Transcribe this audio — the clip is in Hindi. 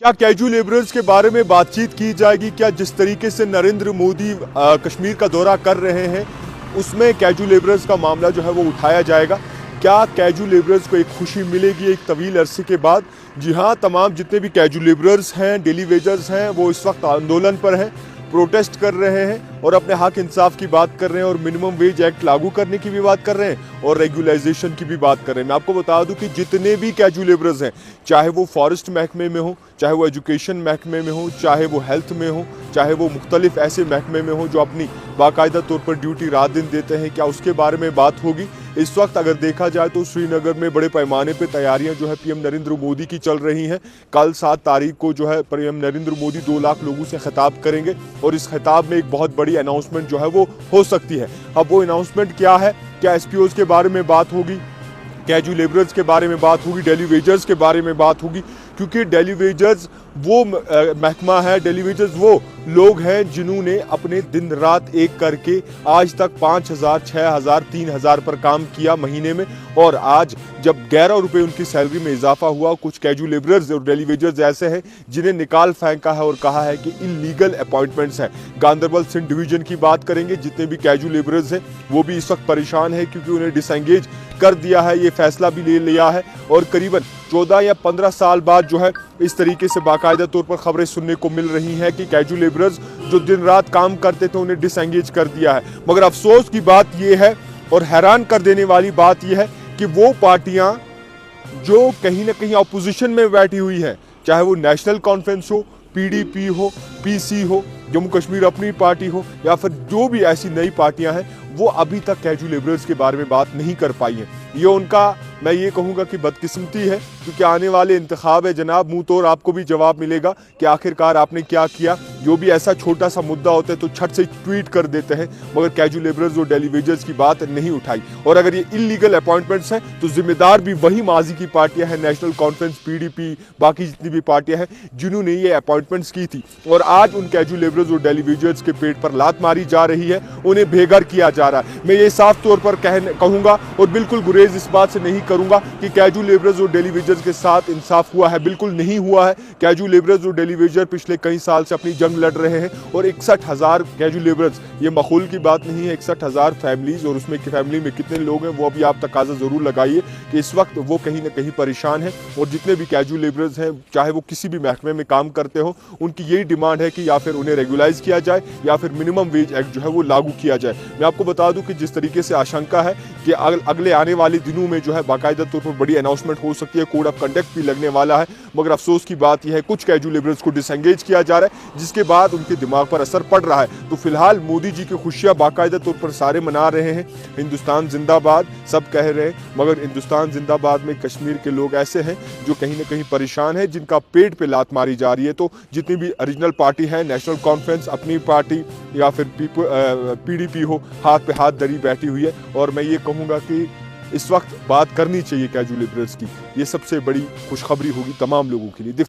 क्या कैजुअल लेबरर्स के बारे में बातचीत की जाएगी? क्या जिस तरीके से नरेंद्र मोदी कश्मीर का दौरा कर रहे हैं उसमें कैजुअल लेबरर्स का मामला जो है वो उठाया जाएगा? क्या कैजुअल लेबरर्स को एक खुशी मिलेगी एक तवील अरसे के बाद? जी हाँ, तमाम जितने भी कैजुअल लेबरर्स हैं, डेली वेजर्स हैं, वो इस वक्त आंदोलन पर हैं, प्रोटेस्ट कर रहे हैं और अपने हक इंसाफ की बात कर रहे हैं और मिनिमम वेज एक्ट लागू करने की भी बात कर रहे हैं और रेगुलाइजेशन की भी बात कर रहे हैं। मैं आपको बता दूं कि जितने भी कैजुअल लेबरर्स हैं, चाहे वो फॉरेस्ट महकमे में हो, चाहे वो एजुकेशन महकमे में हो, चाहे वो हेल्थ में हो, चाहे वो मुख्तलिफ ऐसे महकमे में हो जो अपनी बाकायदा तौर पर ड्यूटी रात दिन देते हैं, क्या उसके बारे में बात होगी? इस वक्त अगर देखा जाए तो श्रीनगर में बड़े पैमाने पर तैयारियां जो है पीएम नरेंद्र मोदी की चल रही हैं। कल 7 तारीख को जो है पीएम नरेंद्र मोदी 2 लाख लोगों से खिताब करेंगे और इस खिताब में एक बहुत बड़ी अनाउंसमेंट जो है वो हो सकती है। अब वो अनाउंसमेंट क्या है? क्या एसपीओज के बारे में बात होगी, कैजुअल लेबरर्स के बारे में बात होगी, डेली वेजर्स के बारे में बात होगी? क्योंकि डेली वेजर्स वो महकमा है, डेली वेजर्स वो लोग हैं जिन्होंने अपने दिन रात एक करके आज तक 5,000, 6,000, 3,000 पर काम किया महीने में, और आज जब 11 रुपये उनकी सैलरी में इजाफा हुआ, कुछ कैजुअल लेबरर्स और डेली वेजर्स ऐसे हैं जिन्हें निकाल फेंका है और कहा है कि इलीगल अपॉइंटमेंट्स हैं। गांदरबल सिंध डिवीजन की बात करेंगे, जितने भी कैजुअल लेबरर्स हैं वो भी इस वक्त परेशान है क्योंकि उन्हें डिसएंगेज कर दिया है, ये फैसला भी ले लिया है और करीबन 14 या 15 साल बाद जो है इस तरीके से बाकायदा तौर पर खबरें सुनने को मिल रही हैं कि कैजुअल लेबरर्स जो दिन रात काम करते थे उन्हें डिसएंगेज कर दिया है। मगर अफसोस की बात यह है और हैरान कर देने वाली बात यह है कि वो पार्टियां जो कहीं ना कहीं अपोजिशन में बैठी हुई हैं, चाहे वो नेशनल कॉन्फ्रेंस हो, पीडीपी हो, पीसी हो, जम्मू कश्मीर अपनी पार्टी हो, या फिर जो भी ऐसी नई पार्टियां हैं, वो अभी तक कैजुअल लेबरर्स के बारे में बात नहीं कर पाई हैं। ये उनका, मैं ये कहूँगा कि बदकिस्मती है, क्योंकि आने वाले इंतखाब है जनाब, मुंह तोड़ आपको भी जवाब मिलेगा कि आखिरकार आपने क्या किया। जो भी ऐसा छोटा सा मुद्दा होता है तो छट से ट्वीट कर देते हैं, मगर कैजुअल लेबरर्स और डेली वेजर्स की बात नहीं उठाई। और अगर ये इलीगल अपॉइंटमेंट्स हैं तो जिम्मेदार भी वही माजी की पार्टियां हैं, नेशनल कॉन्फ्रेंस, पीडीपी, बाकी जितनी भी पार्टियां हैं जिन्होंने ये अपॉइंटमेंट्स की थी, और आज उन कैजुअल लेबरर्स और डेली वेजर्स के पेट पर लात मारी जा रही है, उन्हें बेघर किया जा रहा है। मैं ये साफ तौर पर कहूंगा और बिल्कुल गुरेज इस बात से नहीं करूंगा कि कैजुअल लेबरर्स और डेली वेजर्स के साथ इंसाफ हुआ है, बिल्कुल नहीं हुआ है। कैजुअल लेबरर्स और डेली वेजर पिछले कई साल से अपनी जंग लड़ रहे हैं और 61,000 कैजुअल लेबरर्स, ये माखूल की बात नहीं है, 61,000 फैमिलीज, और उसमें की फैमिली में कितने लोग हैं वो अभी आप तकाजा जरूर लगाइए कि इस वक्त वो कहीं ना कहीं परेशान है। और जितने भी कैजुअल लेबरर्स हैं, चाहे वो किसी भी महकमे में काम करते हो, उनकी यही डिमांड है कि या फिर उन्हें रेगुलाइज किया जाए या फिर मिनिमम वेज एक्ट जो है वो लागू किया जाए। मैं आपको बता दूं कि जिस तरीके से आशंका है कि अगले आने वाले दिनों में जो है बाकायदा तौर पर बड़ी अनाउंसमेंट हो सकती है, कोड ऑफ कंडक्ट भी लगने वाला है, मगर अफसोस की बात यह है कुछ कैजुअल लेबरर्स को डिसएंगेज किया जा रहा है, जिसके बाद उनके दिमाग पर असर पड़ रहा है। तो फिलहाल मोदी जी की खुशियां बाकायदा तौर पर सारे मना रहे हैं, हिंदुस्तान जिंदाबाद सब कह रहे हैं, मगर हिंदुस्तान जिंदाबाद में कश्मीर के लोग ऐसे हैं जो कहीं ना कहीं परेशान है, जिनका पेट पे लात मारी जा रही है। तो जितनी भी ओरिजिनल पार्टी है, नेशनल कॉन्फ्रेंस, अपनी पार्टी, या फिर पीडीपी हो, हाथ पे हाथ धरी बैठी हुई है। और मैं ये कहूँगा कि इस वक्त बात करनी चाहिए कैजुअल लेबरर्स की, ये सबसे बड़ी खुशखबरी होगी तमाम लोगों के लिए।